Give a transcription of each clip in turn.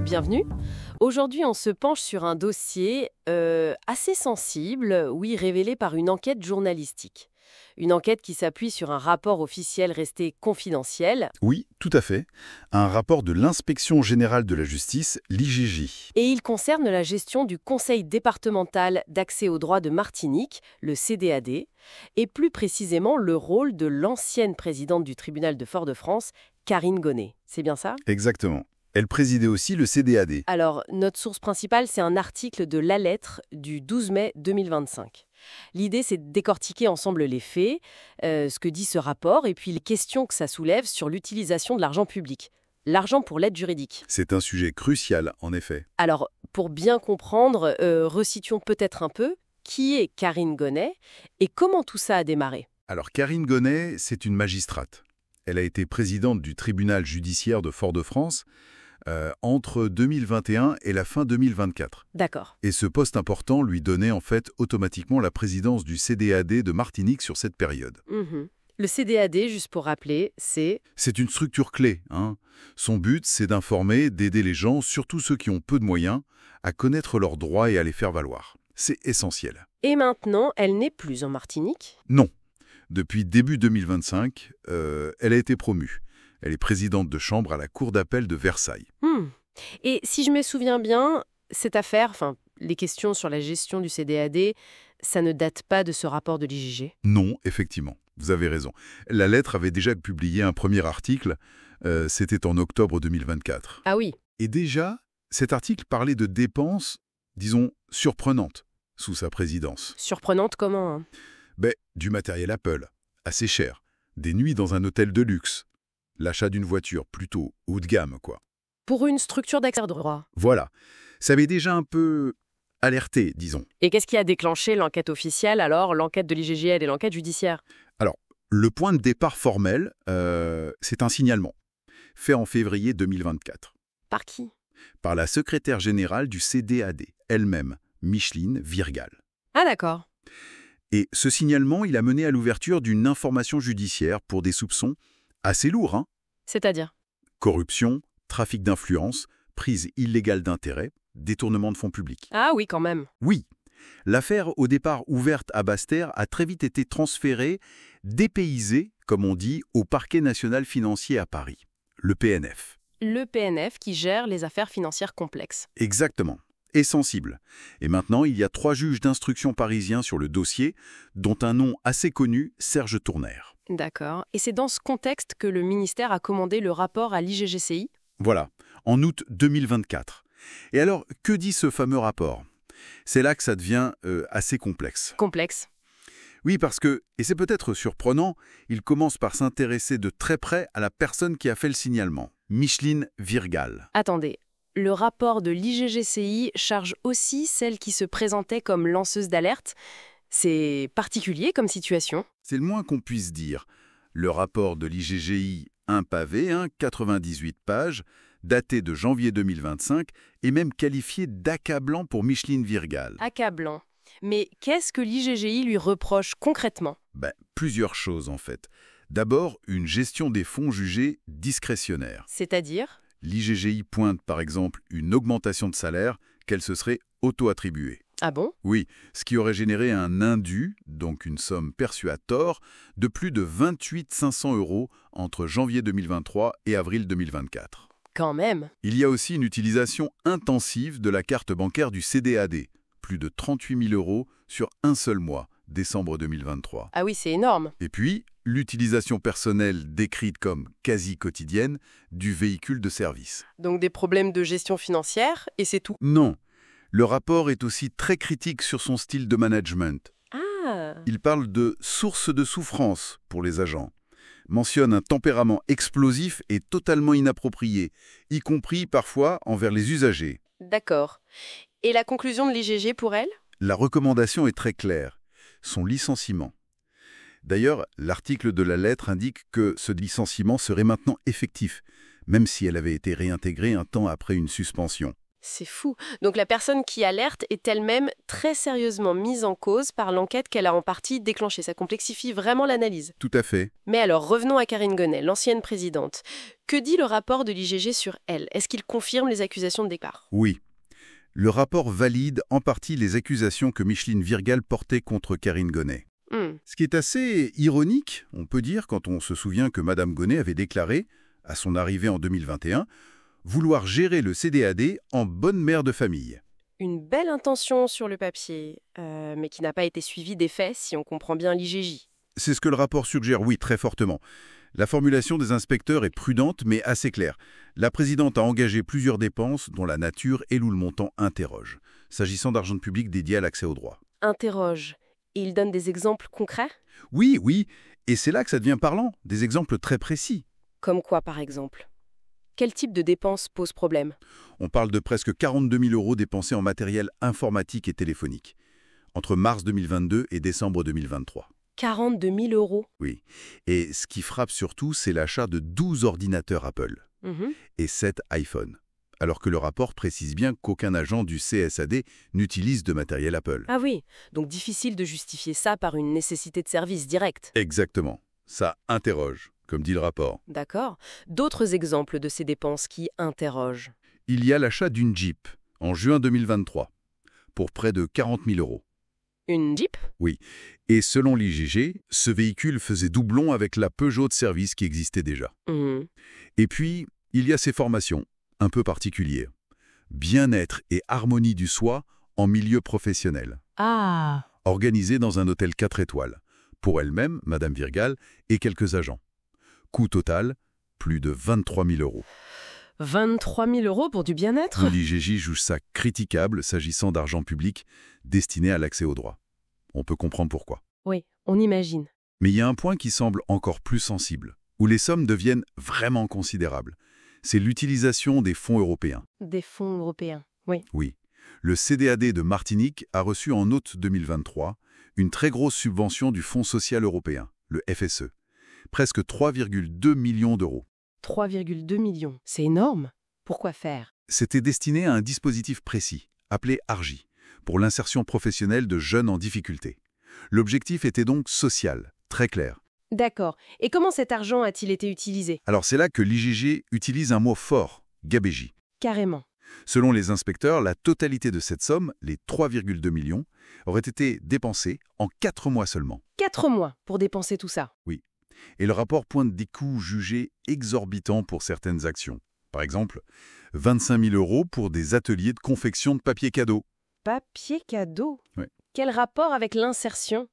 Bienvenue. Aujourd'hui, on se penche sur un dossier assez sensible, oui, révélé par une enquête journalistique. Une enquête qui s'appuie sur un rapport officiel resté confidentiel. Oui, tout à fait. Un rapport de l'Inspection générale de la justice, l'IGJ. Et il concerne la gestion du Conseil départemental d'accès aux droits de Martinique, le CDAD, et plus précisément le rôle de l'ancienne présidente du tribunal de Fort-de-France, Karine Gonnet. C'est bien ça? Exactement. Elle présidait aussi le CDAD. Alors, notre source principale, c'est un article de La Lettre du 12 mai 2025. L'idée, c'est de décortiquer ensemble les faits, ce que dit ce rapport, et puis les questions que ça soulève sur l'utilisation de l'argent public. L'argent pour l'aide juridique. C'est un sujet crucial, en effet. Alors, pour bien comprendre, resituons peut-être un peu qui est Karine Gonnet et comment tout ça a démarré. Alors, Karine Gonnet, c'est une magistrate. Elle a été présidente du tribunal judiciaire de Fort-de-France entre 2021 et la fin 2024. D'accord. Et ce poste important lui donnait en fait automatiquement la présidence du CDAD de Martinique sur cette période. Le CDAD, juste pour rappeler, c'est une structure clé. Son but, c'est d'informer, d'aider les gens, surtout ceux qui ont peu de moyens, à connaître leurs droits et à les faire valoir. C'est essentiel. Et maintenant, elle n'est plus en Martinique? Non. Depuis début 2025, elle a été promue. Elle est présidente de chambre à la Cour d'appel de Versailles. Et si je me souviens bien, cette affaire, les questions sur la gestion du CDAD, ça ne date pas de ce rapport de l'IGJ? Non, effectivement, vous avez raison. La Lettre avait déjà publié un premier article, c'était en octobre 2024. Ah oui. Et déjà, cet article parlait de dépenses, disons, surprenantes, sous sa présidence. Surprenante comment? Du matériel Apple, assez cher, des nuits dans un hôtel de luxe, l'achat d'une voiture plutôt haut de gamme, quoi. Pour une structure d'accès au droit. Voilà, ça avait déjà un peu alerté, disons. Et qu'est-ce qui a déclenché l'enquête officielle alors, l'enquête de l'IGGL et l'enquête judiciaire? Alors, le point de départ formel, c'est un signalement, fait en février 2024. Par qui? Par la secrétaire générale du CDAD, elle-même, Micheline Virgal. Ah d'accord. Et ce signalement, il a mené à l'ouverture d'une information judiciaire pour des soupçons assez lourds. C'est-à-dire? Corruption, trafic d'influence, prise illégale d'intérêt, détournement de fonds publics. Ah oui, quand même. Oui, l'affaire, au départ ouverte à Basse-Terre, a très vite été transférée, dépaysée, comme on dit, au Parquet national financier à Paris, le PNF. Le PNF qui gère les affaires financières complexes. Exactement. Et sensible. Et maintenant, il y a 3 juges d'instruction parisiens sur le dossier, dont un nom assez connu, Serge Tournaire. D'accord. Et c'est dans ce contexte que le ministère a commandé le rapport à l'IGGCI? Voilà, en août 2024. Et alors, que dit ce fameux rapport? C'est là que ça devient assez complexe. Complexe. Oui, parce que, et c'est peut-être surprenant, il commence par s'intéresser de très près à la personne qui a fait le signalement, Micheline Virgal. Attendez. Le rapport de l'IGGCI charge aussi celle qui se présentait comme lanceuse d'alerte. C'est particulier comme situation. C'est le moins qu'on puisse dire. Le rapport de l'IGGI, un pavé, 98 pages, daté de janvier 2025, est même qualifié d'accablant pour Micheline Virgal. Accablant. Mais qu'est-ce que l'IGGI lui reproche concrètement? Plusieurs choses en fait. D'abord, une gestion des fonds jugée discrétionnaire. C'est-à-dire? L'IGGI pointe par exemple une augmentation de salaire qu'elle se serait auto-attribuée. Ah bon? Oui, ce qui aurait généré un indu, donc une somme perçue à tort, de plus de 28 500 € entre janvier 2023 et avril 2024. Quand même. Il y a aussi une utilisation intensive de la carte bancaire du CDAD, plus de 38 000 € sur un seul mois, décembre 2023. Ah oui, c'est énorme. Et puis, l'utilisation personnelle décrite comme quasi quotidienne du véhicule de service. Donc des problèmes de gestion financière, et c'est tout? Non. Le rapport est aussi très critique sur son style de management. Ah. Il parle de source de souffrance pour les agents, mentionne un tempérament explosif et totalement inapproprié, y compris parfois envers les usagers. D'accord. Et la conclusion de l'IGG pour elle? La recommandation est très claire, son licenciement. D'ailleurs, l'article de la lettre indique que ce licenciement serait maintenant effectif, même si elle avait été réintégrée un temps après une suspension. C'est fou. Donc la personne qui alerte est elle-même très sérieusement mise en cause par l'enquête qu'elle a en partie déclenchée. Ça complexifie vraiment l'analyse. Tout à fait. Mais alors, revenons à Karine Gonnet, l'ancienne présidente. Que dit le rapport de l'IGG sur elle? Est-ce qu'il confirme les accusations de départ? Oui. Le rapport valide en partie les accusations que Micheline Virgal portait contre Karine Gonnet. Ce qui est assez ironique, on peut dire, quand on se souvient que Madame Gonnet avait déclaré, à son arrivée en 2021, vouloir gérer le CDAD en bonne mère de famille. Une belle intention sur le papier, mais qui n'a pas été suivie des faits si on comprend bien l'IGJ. C'est ce que le rapport suggère, oui, très fortement. La formulation des inspecteurs est prudente, mais assez claire. La présidente a engagé plusieurs dépenses dont la nature et ou le montant interrogent, s'agissant d'argent public dédié à l'accès aux droits. Interroge. Et il donne des exemples concrets? Oui, oui, et c'est là que ça devient parlant, des exemples très précis. Comme quoi, par exemple? Quel type de dépenses pose problème? On parle de presque 42 000 € dépensés en matériel informatique et téléphonique, entre mars 2022 et décembre 2023. 42 000 €. Oui, et ce qui frappe surtout, c'est l'achat de 12 ordinateurs Apple et 7 iPhones, alors que le rapport précise bien qu'aucun agent du CSAD n'utilise de matériel Apple. Ah oui, donc difficile de justifier ça par une nécessité de service direct. Exactement. Ça interroge, comme dit le rapport. D'accord. D'autres exemples de ces dépenses qui interrogent? Il y a l'achat d'une Jeep, en juin 2023, pour près de 40 000 €. Une Jeep? Oui, et selon l'IGG, ce véhicule faisait doublon avec la Peugeot de service qui existait déjà. Et puis, il y a ces formations, un peu particulières. Bien-être et harmonie du soi en milieu professionnel. Ah. Organisées dans un hôtel 4 étoiles. Pour elle-même, Madame Virgal, et quelques agents. Coût total, plus de 23 000 €. 23 000 € pour du bien-être? L'IGJ juge ça critiquable s'agissant d'argent public destiné à l'accès aux droits. On peut comprendre pourquoi. Oui, on imagine. Mais il y a un point qui semble encore plus sensible, où les sommes deviennent vraiment considérables. C'est l'utilisation des fonds européens. Des fonds européens, oui. Oui. Le CDAD de Martinique a reçu en août 2023 une très grosse subvention du Fonds social européen, le FSE. Presque 3,2 millions d'euros. 3,2 millions, c'est énorme. Pourquoi faire? C'était destiné à un dispositif précis, appelé ARGI, pour l'insertion professionnelle de jeunes en difficulté. L'objectif était donc social, très clair. D'accord. Et comment cet argent a-t-il été utilisé? Alors c'est là que l'IGG utilise un mot fort, gabégie. Carrément. Selon les inspecteurs, la totalité de cette somme, les 3,2 millions, aurait été dépensée en 4 mois seulement. 4 mois pour dépenser tout ça. Oui. Et le rapport pointe des coûts jugés exorbitants pour certaines actions. Par exemple, 25 000 € pour des ateliers de confection de papier cadeau. Papier cadeau? Ouais. Quel rapport avec l'insertion?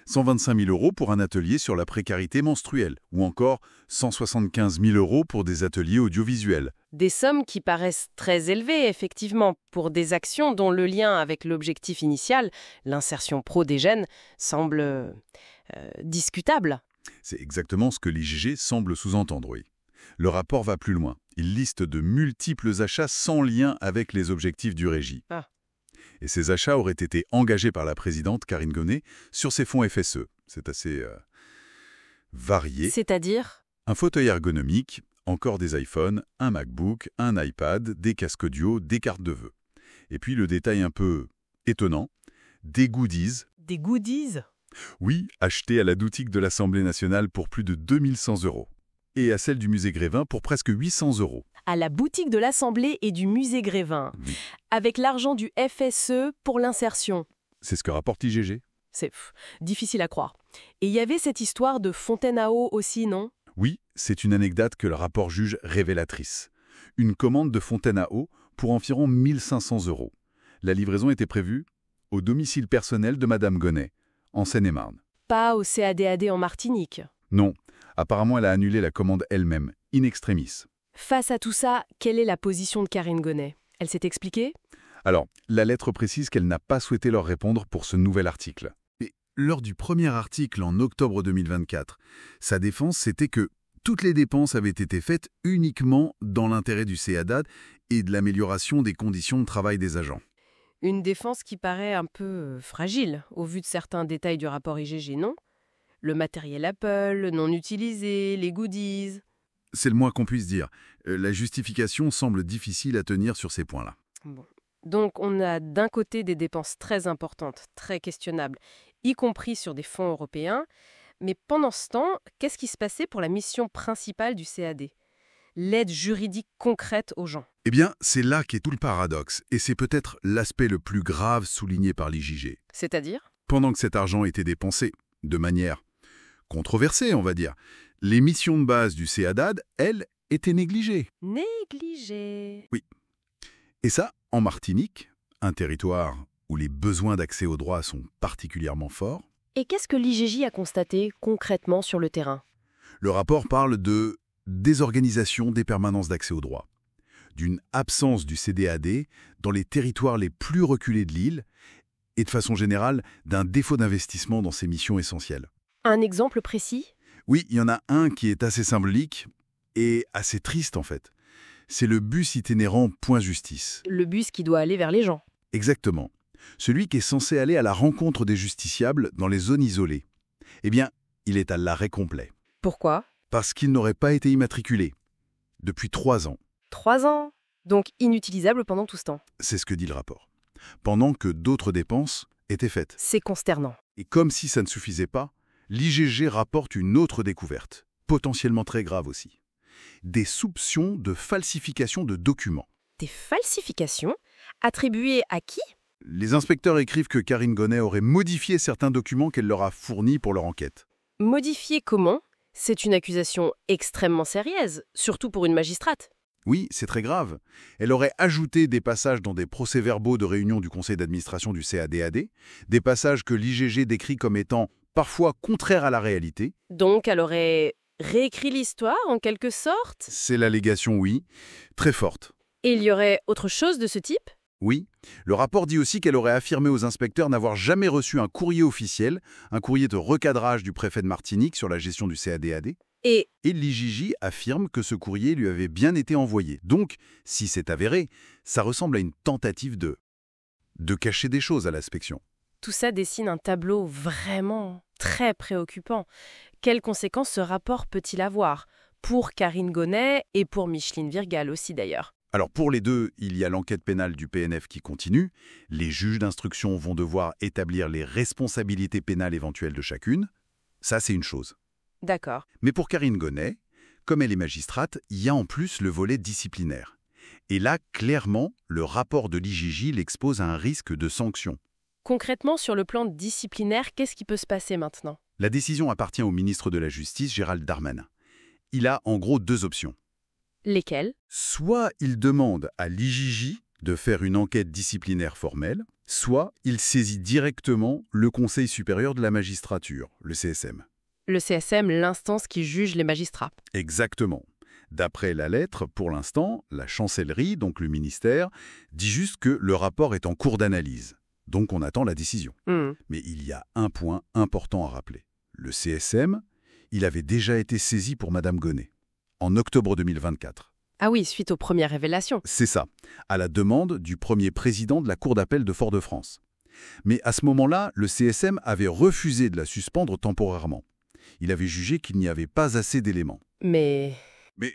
125 000 € pour un atelier sur la précarité menstruelle. Ou encore 175 000 € pour des ateliers audiovisuels. Des sommes qui paraissent très élevées, effectivement, pour des actions dont le lien avec l'objectif initial, l'insertion pro des jeunes, semble discutable. C'est exactement ce que l'IGG semble sous-entendre, oui. Le rapport va plus loin. Il liste de multiples achats sans lien avec les objectifs du régie. Ah. Et ces achats auraient été engagés par la présidente Karine Gonnet sur ses fonds FSE. C'est assez varié. C'est-à-dire? Un fauteuil ergonomique, encore des iPhones, un MacBook, un iPad, des casques audio, des cartes de vœux. Et puis le détail un peu étonnant, des goodies. Des goodies? Oui, achetés à la boutique de l'Assemblée nationale pour plus de 2100 €. Et à celle du musée Grévin pour presque 800 €. À la boutique de l'Assemblée et du musée Grévin, Oui. avec l'argent du FSE pour l'insertion. C'est ce que rapporte l'IGG. C'est difficile à croire. Et il y avait cette histoire de fontaine à eau aussi, non? Oui, c'est une anecdote que le rapport juge révélatrice. Une commande de fontaine à eau pour environ 1500 €. La livraison était prévue au domicile personnel de Madame Gonnet, en Seine-et-Marne. Pas au CADAD en Martinique. Non, apparemment elle a annulé la commande elle-même, in extremis. Face à tout ça, quelle est la position de Karine Gonnet? Elle s'est expliquée? Alors, la lettre précise qu'elle n'a pas souhaité leur répondre pour ce nouvel article. Et lors du premier article en octobre 2024, sa défense c'était que toutes les dépenses avaient été faites uniquement dans l'intérêt du CADAD et de l'amélioration des conditions de travail des agents. Une défense qui paraît un peu fragile, au vu de certains détails du rapport IGG, non? Le matériel Apple, non utilisé, les goodies... C'est le moins qu'on puisse dire. La justification semble difficile à tenir sur ces points-là. Bon. Donc on a d'un côté des dépenses très importantes, très questionnables, y compris sur des fonds européens. Mais pendant ce temps, qu'est-ce qui se passait pour la mission principale du CAD? L'aide juridique concrète aux gens. Eh bien, c'est là qu'est tout le paradoxe, et c'est peut-être l'aspect le plus grave souligné par l'IJG. C'est-à-dire? Pendant que cet argent était dépensé, de manière controversée, on va dire, les missions de base du CADAD, elles, étaient négligées. Négligé. Oui. Et ça, en Martinique, un territoire où les besoins d'accès aux droits sont particulièrement forts. Et qu'est-ce que l'IGJ a constaté concrètement sur le terrain? Le rapport parle de désorganisation des permanences d'accès aux droits, d'une absence du CDAD dans les territoires les plus reculés de l'île et de façon générale d'un défaut d'investissement dans ces missions essentielles. Un exemple précis? Oui, il y en a un qui est assez symbolique et assez triste en fait. C'est le bus itinérant Point Justice. Le bus qui doit aller vers les gens. Exactement. Celui qui est censé aller à la rencontre des justiciables dans les zones isolées. Eh bien, il est à l'arrêt complet. Pourquoi? Parce qu'il n'aurait pas été immatriculé. Depuis 3 ans. 3 ans. Donc inutilisable pendant tout ce temps. C'est ce que dit le rapport. Pendant que d'autres dépenses étaient faites. C'est consternant. Et comme si ça ne suffisait pas, l'IGG rapporte une autre découverte, potentiellement très grave aussi. Des soupçons de falsification de documents. Des falsifications? Attribuées à qui? Les inspecteurs écrivent que Karine Gonnet aurait modifié certains documents qu'elle leur a fournis pour leur enquête. Modifiées comment? C'est une accusation extrêmement sérieuse, surtout pour une magistrate. Oui, c'est très grave. Elle aurait ajouté des passages dans des procès-verbaux de réunion du conseil d'administration du CADAD, des passages que l'IGG décrit comme étant parfois contraires à la réalité. Donc elle aurait réécrit l'histoire en quelque sorte? C'est l'allégation, oui, très forte. Et il y aurait autre chose de ce type? Oui, le rapport dit aussi qu'elle aurait affirmé aux inspecteurs n'avoir jamais reçu un courrier officiel, un courrier de recadrage du préfet de Martinique sur la gestion du CADAD. Et l'IGJ affirme que ce courrier lui avait bien été envoyé. Donc, si c'est avéré, ça ressemble à une tentative de cacher des choses à l'inspection. tout ça dessine un tableau vraiment très préoccupant. Quelles conséquences ce rapport peut-il avoir? Pour Karine Gonnet et pour Micheline Virgal aussi d'ailleurs. Alors pour les deux, il y a l'enquête pénale du PNF qui continue. Les juges d'instruction vont devoir établir les responsabilités pénales éventuelles de chacune. Ça, c'est une chose. D'accord. Mais pour Karine Gonnet, comme elle est magistrate, il y a en plus le volet disciplinaire. Et là, clairement, le rapport de l'IGJ l'expose à un risque de sanction. Concrètement, sur le plan disciplinaire, qu'est-ce qui peut se passer maintenant? La décision appartient au ministre de la Justice, Gérald Darmanin. Il a en gros 2 options. Lesquelles? Soit il demande à l'IGJ de faire une enquête disciplinaire formelle, soit il saisit directement le Conseil supérieur de la magistrature, le CSM. Le CSM, l'instance qui juge les magistrats. Exactement. D'après la lettre, pour l'instant, la chancellerie, donc le ministère, dit juste que le rapport est en cours d'analyse. Donc on attend la décision. Mais il y a un point important à rappeler. Le CSM, il avait déjà été saisi pour Madame Gonnet, en octobre 2024. Ah oui, suite aux premières révélations. C'est ça, à la demande du premier président de la Cour d'appel de Fort-de-France. Mais à ce moment-là, le CSM avait refusé de la suspendre temporairement. Il avait jugé qu'il n'y avait pas assez d'éléments. Mais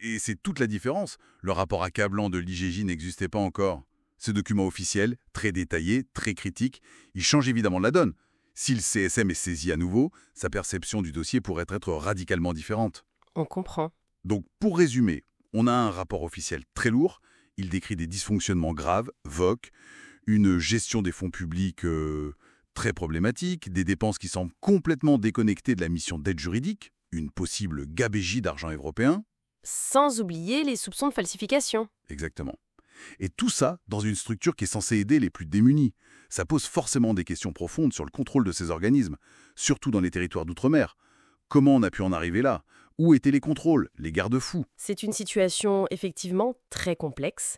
Et c'est toute la différence. Le rapport accablant de l'IGJ n'existait pas encore. Ce document officiel, très détaillé, très critique, il change évidemment la donne. Si le CSM est saisi à nouveau, sa perception du dossier pourrait être radicalement différente. on comprend. Donc, pour résumer, on a un rapport officiel très lourd. Il décrit des dysfonctionnements graves, VOC, une gestion des fonds publics très problématique, des dépenses qui semblent complètement déconnectées de la mission d'aide juridique, une possible gabégie d'argent européen. Sans oublier les soupçons de falsification. Exactement. Et tout ça dans une structure qui est censée aider les plus démunis. Ça pose forcément des questions profondes sur le contrôle de ces organismes, surtout dans les territoires d'outre-mer. Comment on a pu en arriver là? Où étaient les contrôles, les garde-fous? C'est une situation effectivement très complexe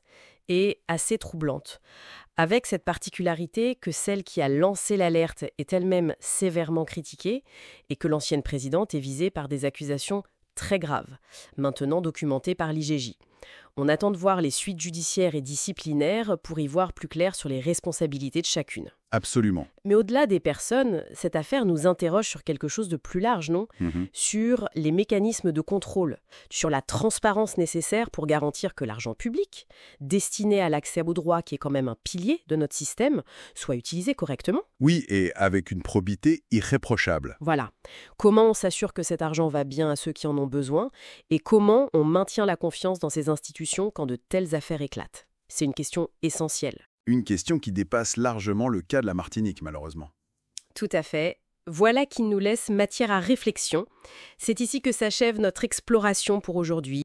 et assez troublante, avec cette particularité que celle qui a lancé l'alerte est elle-même sévèrement critiquée et que l'ancienne présidente est visée par des accusations très graves, maintenant documentées par l'IGJ. On attend de voir les suites judiciaires et disciplinaires pour y voir plus clair sur les responsabilités de chacune. Absolument. Mais au-delà des personnes, cette affaire nous interroge sur quelque chose de plus large, non ? Sur les mécanismes de contrôle, sur la transparence nécessaire pour garantir que l'argent public, destiné à l'accès au droit, qui est quand même un pilier de notre système, soit utilisé correctement. Oui, et avec une probité irréprochable. Voilà. Comment on s'assure que cet argent va bien à ceux qui en ont besoin et comment on maintient la confiance dans ces institutions quand de telles affaires éclatent. C'est une question essentielle. Une question qui dépasse largement le cas de la Martinique, malheureusement. Tout à fait. Voilà qui nous laisse matière à réflexion. C'est ici que s'achève notre exploration pour aujourd'hui.